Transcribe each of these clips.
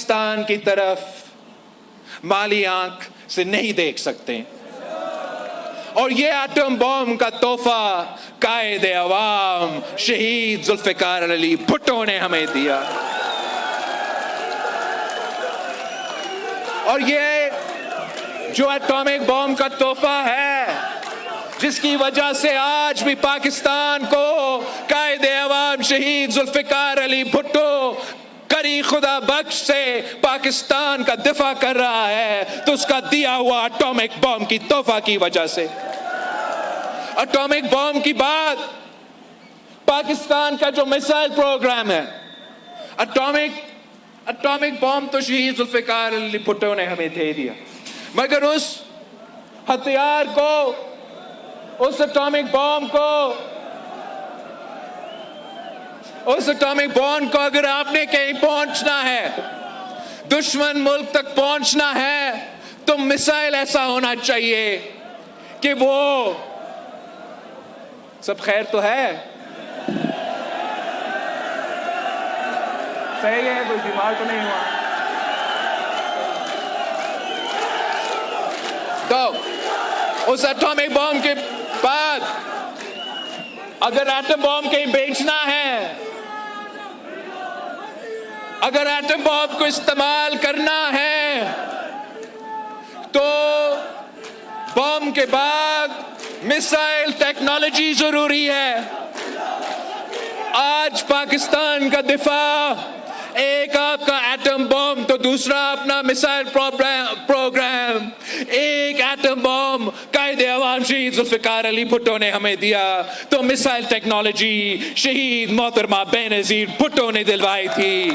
पाकिस्तान की तरफ माली आंख से नहीं देख सकते। और ये एटम बॉम्ब का तोहफा कायदे अवाम शहीद जुल्फिकार अली भुट्टो ने हमें दिया। और ये जो एटॉमिक बॉम्ब का तोहफा है, जिसकी वजह से आज भी पाकिस्तान को कायदे अवाम शहीद जुल्फिकार अली भुट्टो करी खुदा बख्श से पाकिस्तान का दिफा कर रहा है, तो उसका दिया हुआ एटॉमिक बॉम्ब की तोहफा की वजह से। एटॉमिक बॉम्ब की बात, पाकिस्तान का जो मिसाइल प्रोग्राम है, एटॉमिक बॉम्ब तो शहीद जुल्फिकार अली भुट्टो ने हमें दे दिया, मगर उस हथियार को, उस एटॉमिक बॉम्ब को अगर आपने कहीं पहुंचना है, दुश्मन मुल्क तक पहुंचना है, तो मिसाइल ऐसा होना चाहिए कि वो, सब खैर तो है, सही है, कोई बीमार तो नहीं हुआ? तो उस एटॉमिक बॉम्ब के बाद अगर एटम बॉम्ब कहीं बेचना है, अगर एटम बॉम्ब को इस्तेमाल करना है, तो बॉम्ब के बाद मिसाइल टेक्नोलॉजी जरूरी है। आज पाकिस्तान का दिफा, एक आपका एटम बॉम्ब तो दूसरा अपना मिसाइल प्रोग्राम। एक एटम बॉम्ब कायदे अवाम शहीद जुल्फिकार अली भुट्टो ने हमें दिया, तो मिसाइल टेक्नोलॉजी शहीद मोहतरमा बेनजीर भुट्टो ने दिलवाई थी।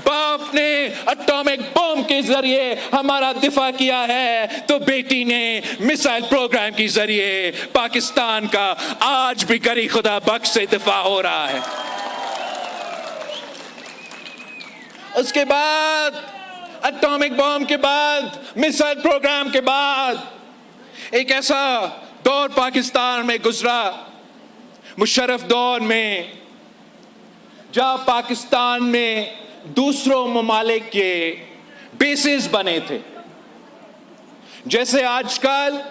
बाप ने एटॉमिक बॉम्ब के जरिए हमारा दिफा किया है, तो बेटी ने मिसाइल प्रोग्राम के जरिए पाकिस्तान का आज भी करी खुदा बख्श से दिफा हो रहा है। उसके बाद एटॉमिक बॉम्ब के बाद, मिसाइल प्रोग्राम के बाद, एक ऐसा दौर पाकिस्तान में गुजरा, मुशर्रफ दौर में, जहां पाकिस्तान में दूसरों ममालिक के बेसिस बने थे। जैसे आजकल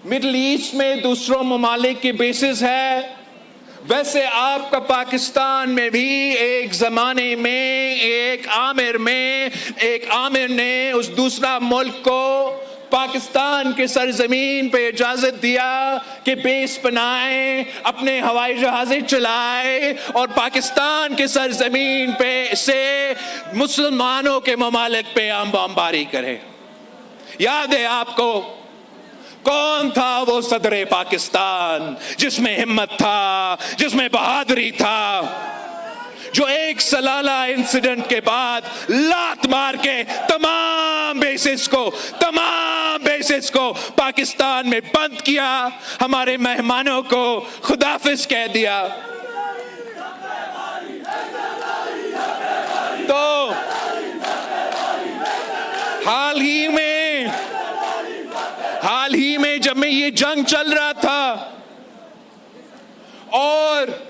मिडिल ईस्ट में दूसरों ममालिक के बेसिस है, वैसे आपका पाकिस्तान में भी एक जमाने में एक आमिर ने उस दूसरा मुल्क को पाकिस्तान के सरजमीन पे इजाजत दिया कि बेस बनाए, अपने हवाई जहाज़ें चलाए और पाकिस्तान के सरजमीन पे से मुसलमानों के ममालिक पे बमबारी करे। याद है आपको कौन था वो सदरे पाकिस्तान, जिसमें हिम्मत था, जिसमें बहादुरी था, जो एक सलाला इंसिडेंट के बाद लात मार के तमाम बेसिस को पाकिस्तान में बंद किया, हमारे मेहमानों को खुदाफिज कह दिया। तो हाल ही में जब में ये जंग चल रहा था और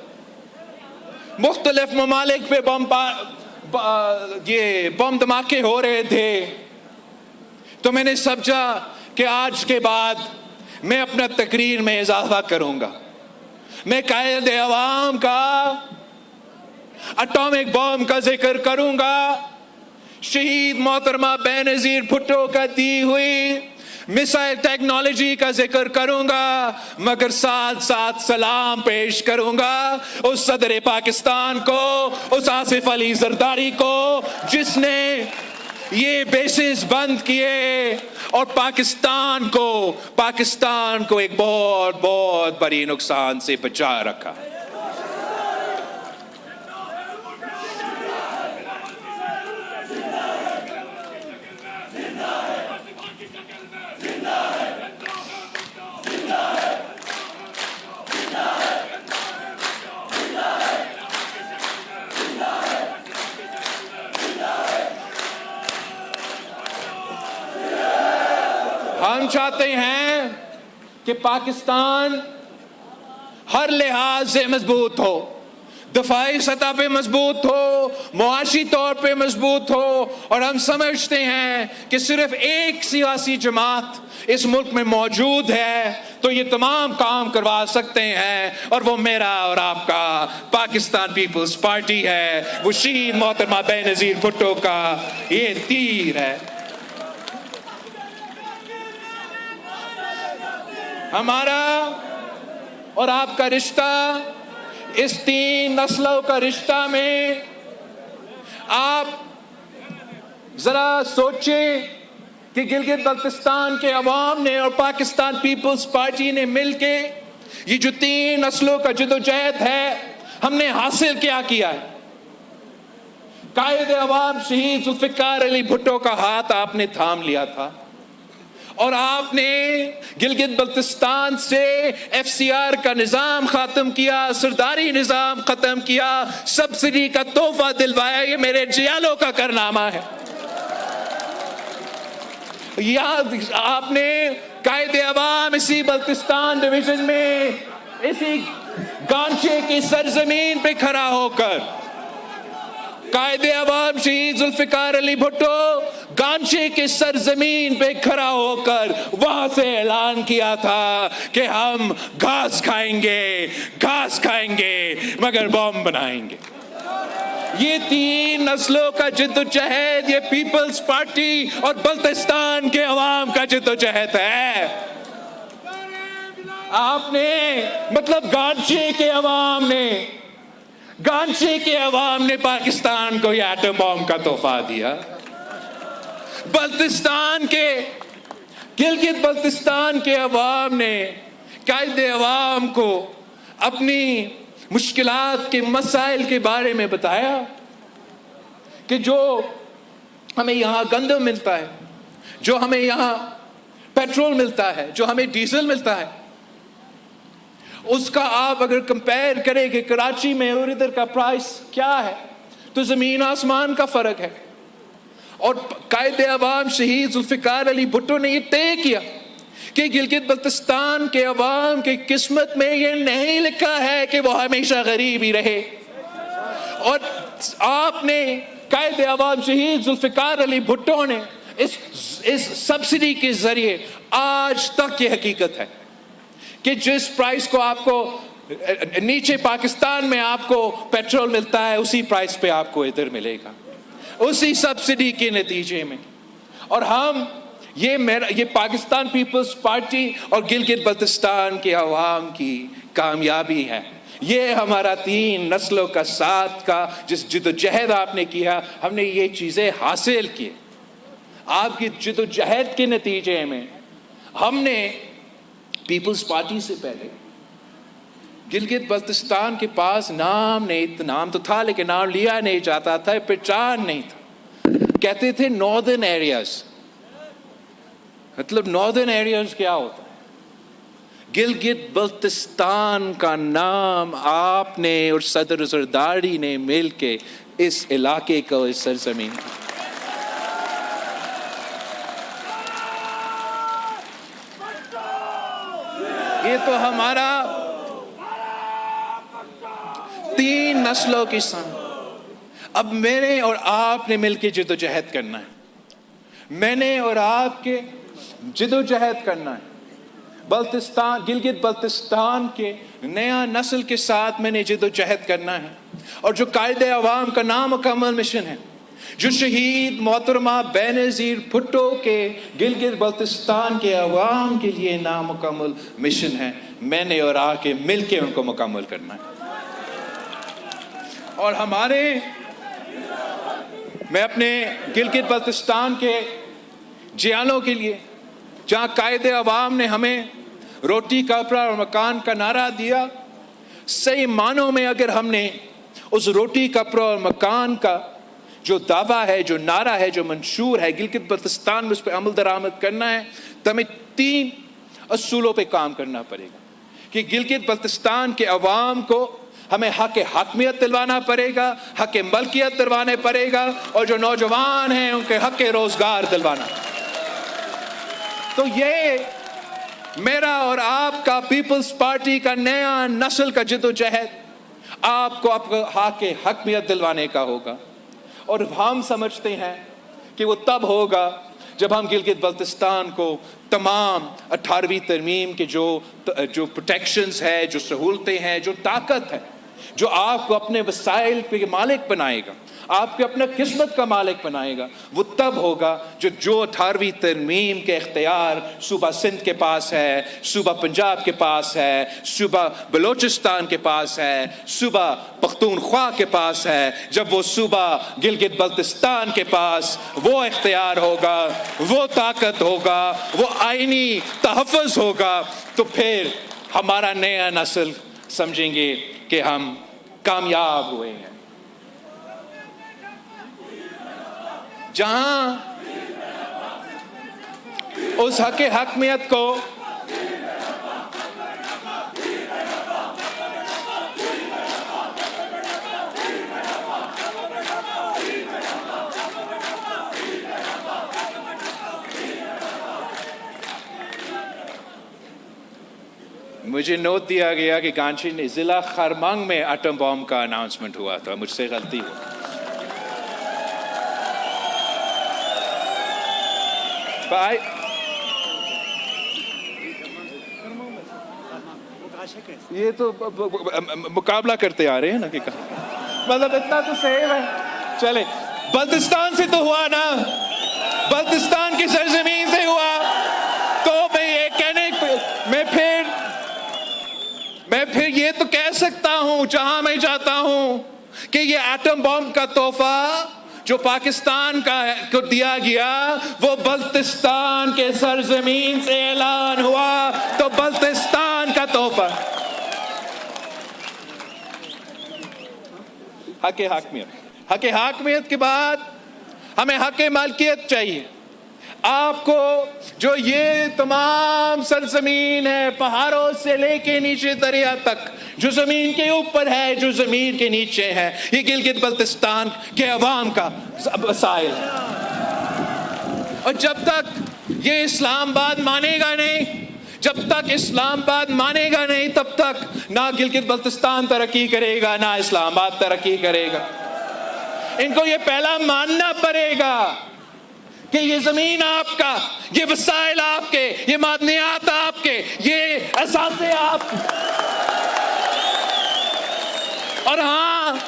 मुख्तलिफ ममालिक पे बम धमाके हो रहे थे, तो मैंने समझा कि आज के बाद मैं अपना तकरीर में इजाफा करूंगा। मैं कायदे अवाम का एटॉमिक बॉम्ब का जिक्र करूंगा, शहीद मोहतरमा बेनजीर भुट्टो का दी हुई मिसाइल टेक्नोलॉजी का जिक्र करूंगा, मगर साथ साथ सलाम पेश करूंगा उस सदर पाकिस्तान को, उस आसिफ अली जरदारी को, जिसने ये बेसिस बंद किए और पाकिस्तान को एक बहुत बहुत बड़ी नुकसान से बचा रखा। हम चाहते हैं कि पाकिस्तान हर लिहाज से मजबूत हो, दफाई सतह पे मजबूत हो, मुआशी तौर पे मजबूत हो और हम समझते हैं कि सिर्फ एक सियासी जमात इस मुल्क में मौजूद है तो ये तमाम काम करवा सकते हैं, और वो मेरा और आपका पाकिस्तान पीपल्स पार्टी है। वो शहीद मोहतरमा बेनज़ीर भुट्टो का ये तीर है। हमारा और आपका रिश्ता इस 3 नस्लों का रिश्ता में आप जरा सोचें कि गिलगित बल्तिस्तान के अवाम ने और पाकिस्तान पीपल्स पार्टी ने मिलके ये जो 3 नस्लों का जदोजहद है, हमने हासिल क्या किया है। कायदे अवाम शहीद जुल्फिकार अली भुट्टो का हाथ आपने थाम लिया था और आपने गिलगित बल्तिस्तान से FCR का निज़ाम ख़त्म किया, सरदारी निज़ाम ख़त्म किया, सब्सिडी का तोहफा दिलवाया। ये मेरे जियालों का कारनामा है। याद आपने कायदे अवाम इसी बल्तिस्तान डिवीजन में इसी गांचे की सरजमीन पे खड़ा होकर कायदे अवाम शहीद जुल्फिकार अली भुट्टो गांचे के सरजमीन पे खड़ा होकर वहां से ऐलान किया था कि हम घास खाएंगे मगर बॉम्ब बनाएंगे। ये 3 नस्लों का जिद्दोजहद, ये पीपल्स पार्टी और बल्तिस्तान के अवाम का जिद्दोजहद है। आपने मतलब गांचे के अवाम ने पाकिस्तान को ये एटम बॉम्ब का तोहफा दिया। गिलगित बल्तिस्तान के अवाम ने कायदे अवाम को अपनी मुश्किलात के मसाइल के बारे में बताया कि जो हमें यहाँ गंदम मिलता है, जो हमें यहाँ पेट्रोल मिलता है, जो हमें डीजल मिलता है, उसका आप अगर कंपेयर करें कि कराची में और इधर का प्राइस क्या है तो ज़मीन आसमान का फ़र्क है। और कायदे अवाम शहीद जुल्फिकार अली भुट्टो ने ये तय किया कि गिलगित बल्तिस्तान के अवाम की किस्मत में ये नहीं लिखा है कि वो हमेशा गरीब ही रहे। और आपने कायदे अवाम शहीद जुल्फिकार अली भुट्टो ने इस सब्सिडी के जरिए आज तक ये हकीकत है कि जिस प्राइस को आपको नीचे पाकिस्तान में आपको पेट्रोल मिलता है उसी प्राइस पे आपको इधर मिलेगा, उसी सब्सिडी के नतीजे में। और हम ये पाकिस्तान पीपल्स पार्टी और गिलगित बल्तिस्तान के अवाम की कामयाबी है। ये हमारा 3 नस्लों का साथ का जिस जिद्दोजहद आपने किया, हमने ये चीज़ें हासिल की। आपकी जिद्दोजहद के नतीजे में हमने पीपल्स पार्टी से पहले गिलगित बल्तिस्तान के पास नाम तो था लेकिन नाम लिया नहीं जाता था, पहचान नहीं था। कहते थे नॉर्दर्न एरियाज। मतलब नॉर्दर्न एरियाज क्या होता है? गिलगित बल्तिस्तान का नाम आपने और सदर जरदारी ने मिलके इस इलाके को, इस सरजमीन को ये तो हमारा 3 नस्लों की संग। अब मैंने और आपने मिलकर जिद्दोजहद करना है, मैंने और आपके जिद्दोजहद करना है। गिलगित बल्तिस्तान के नया नस्ल के साथ मैंने जिद्दोजहद करना है। और जो कायदे अवाम का नामुकम्मल मिशन है, जो शहीद मोहतरमा बेनज़ीर भुट्टो के गिलगित बल्तिस्तान के अवाम के लिए नामुकम्मल मिशन है, मैंने और आके मिलके उनको मुकम्मल करना है। और मैं अपने गिलगित बल्तिस्तान के जियालों के लिए, जहाँ कायदे अवाम ने हमें रोटी कपड़ा और मकान का नारा दिया, सही मानों में अगर हमने उस रोटी कपड़ा और मकान का जो दावा है, जो नारा है, जो मंशूर है गिलगित बल्तिस्तान में, उस पर अमल दरामद करना है तो हमें 3 असूलों पे काम करना पड़ेगा कि गिलगित बल्तिस्तान के अवाम को हमें हक हकमियत दिलवाना पड़ेगा, हक मलकियत दिलवाने पड़ेगा, और जो नौजवान हैं उनके हक रोजगार दिलवाना। तो ये मेरा और आपका पीपल्स पार्टी का नया नस्ल का जिद्दोजहद आपको हक हकमियत दिलवाने का होगा। और हम समझते हैं कि वो तब होगा जब हम गिलगित बल्तिस्तान को तमाम 18वीं तरमीम के जो प्रोटेक्शंस है, जो सहूलतें हैं, जो ताकत है, जो आपको अपने वसाइल के मालिक बनाएगा, आपके अपना किस्मत का मालिक बनाएगा, वो तब होगा जो 18वीं तरमीम के इख्तियार सूबा सिंध के पास है, सूबा पंजाब के पास है, सूबा बलोचिस्तान के पास है, सूबा पख्तूनख्वा के पास है, जब वो सूबा गिलगित बल्तिस्तान के पास वो इख्तियार होगा, वो ताकत होगा, वो आईनी तहफ़्फ़ुज़ होगा, तो फिर हमारा नया नस्ल समझेंगे कि हम कामयाब हुए हैं। जहां उस हक हकमियत को मुझे नोट दिया गया कि गांची ने जिला खरमंग में एटम बॉम्ब का अनाउंसमेंट हुआ था, मुझसे गलती हो। ये तो मुकाबला करते आ रहे हैं ना कि कहा, मतलब इतना तो सेम है। चले, बल्तिस्तान से तो हुआ ना, बल्तिस्तान की सरजमीन से हुआ, तो मैं ये कहने मैं फिर ये तो कह सकता हूं जहां मैं जाता हूं कि ये एटम बॉम्ब का तोहफा जो पाकिस्तान को दिया गया वो बल्तिस्तान के सरजमीन से ऐलान हुआ, तो बल्तिस्तान का तोहफा। हक हाकमियत के बाद हमें हक मालकियत चाहिए। आपको जो ये तमाम सरजमीन है, पहाड़ों से लेके नीचे दरिया तक, जो जमीन के ऊपर है, जो जमीन के नीचे है, ये गिलगित बल्तिस्तान के अवाम का वसाइल है। और जब तक ये इस्लामाबाद मानेगा नहीं, जब तक इस्लामाबाद मानेगा नहीं, तब तक ना गिलगित बल्तिस्तान तरक्की करेगा, ना इस्लामाबाद तरक्की करेगा। इनको ये पहला मानना पड़ेगा कि ये जमीन आपका, ये वसाइल आपके, ये मादनियात आपके, ये असासे आपके। और हाँ,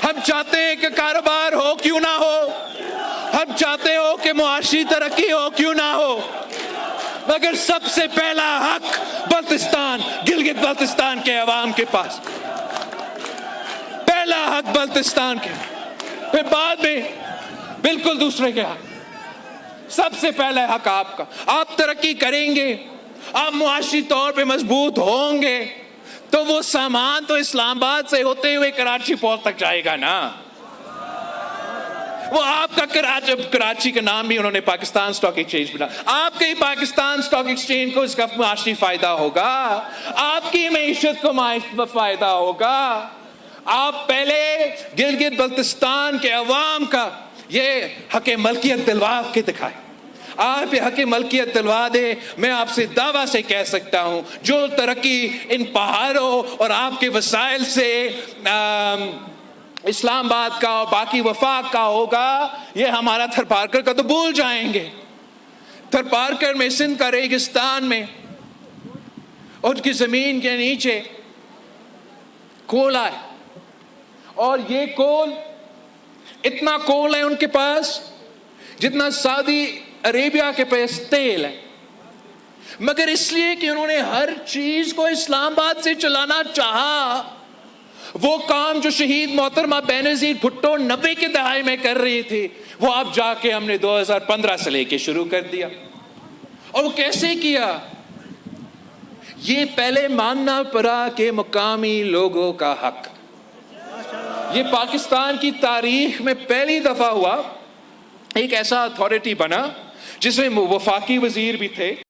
हम चाहते हैं कि कारोबार हो क्यों ना हो, हम चाहते हो कि मुआशी तरक्की हो क्यों ना हो, मगर सबसे पहला हक बल्तिस्तान, गिलगित बल्तिस्तान के अवाम के पास, पहला हक बल्तिस्तान के, फिर बाद में बिल्कुल दूसरे के हक। सबसे पहला हक आपका। आप तरक्की करेंगे, आप मुआशी तौर पे मजबूत होंगे, तो वो सामान तो इस्लामाबाद से होते हुए कराची पोर्ट तक जाएगा ना। वो आपका कराची का नाम भी उन्होंने पाकिस्तान स्टॉक एक्सचेंज बना, आपके ही पाकिस्तान स्टॉक एक्सचेंज को इसका मुआशी फायदा होगा, आपकी मईशत को फायदा होगा। आप पहले गिलगित बल्तिस्तान के अवाम का ये हक मलकियत दिलवा के दिखाए। आप ये हक मलकियत दिलवा दे, मैं आपसे दावा से कह सकता हूं जो तरक्की इन पहाड़ों और आपके वसाइल से इस्लामाबाद का और बाकी वफाक का होगा, ये हमारा थरपारकर का तो भूल जाएंगे। थरपारकर में सिंध का रेगिस्तान में उनकी जमीन के नीचे कोयला है, और ये कोल, इतना कोल है उनके पास जितना सऊदी अरेबिया के पास तेल है, मगर इसलिए कि उन्होंने हर चीज को इस्लामाबाद से चलाना चाहा। वो काम जो शहीद मोहतरमा बेनज़ीर भुट्टो 90 के दहाई में कर रही थी, वो अब जाके हमने 2015 से लेके शुरू कर दिया। और वो कैसे किया? ये पहले मानना पड़ा कि मुकामी लोगों का हक। ये पाकिस्तान की तारीख में पहली दफा हुआ एक ऐसा अथॉरिटी बना जिसमें वफाकी वजीर भी थे,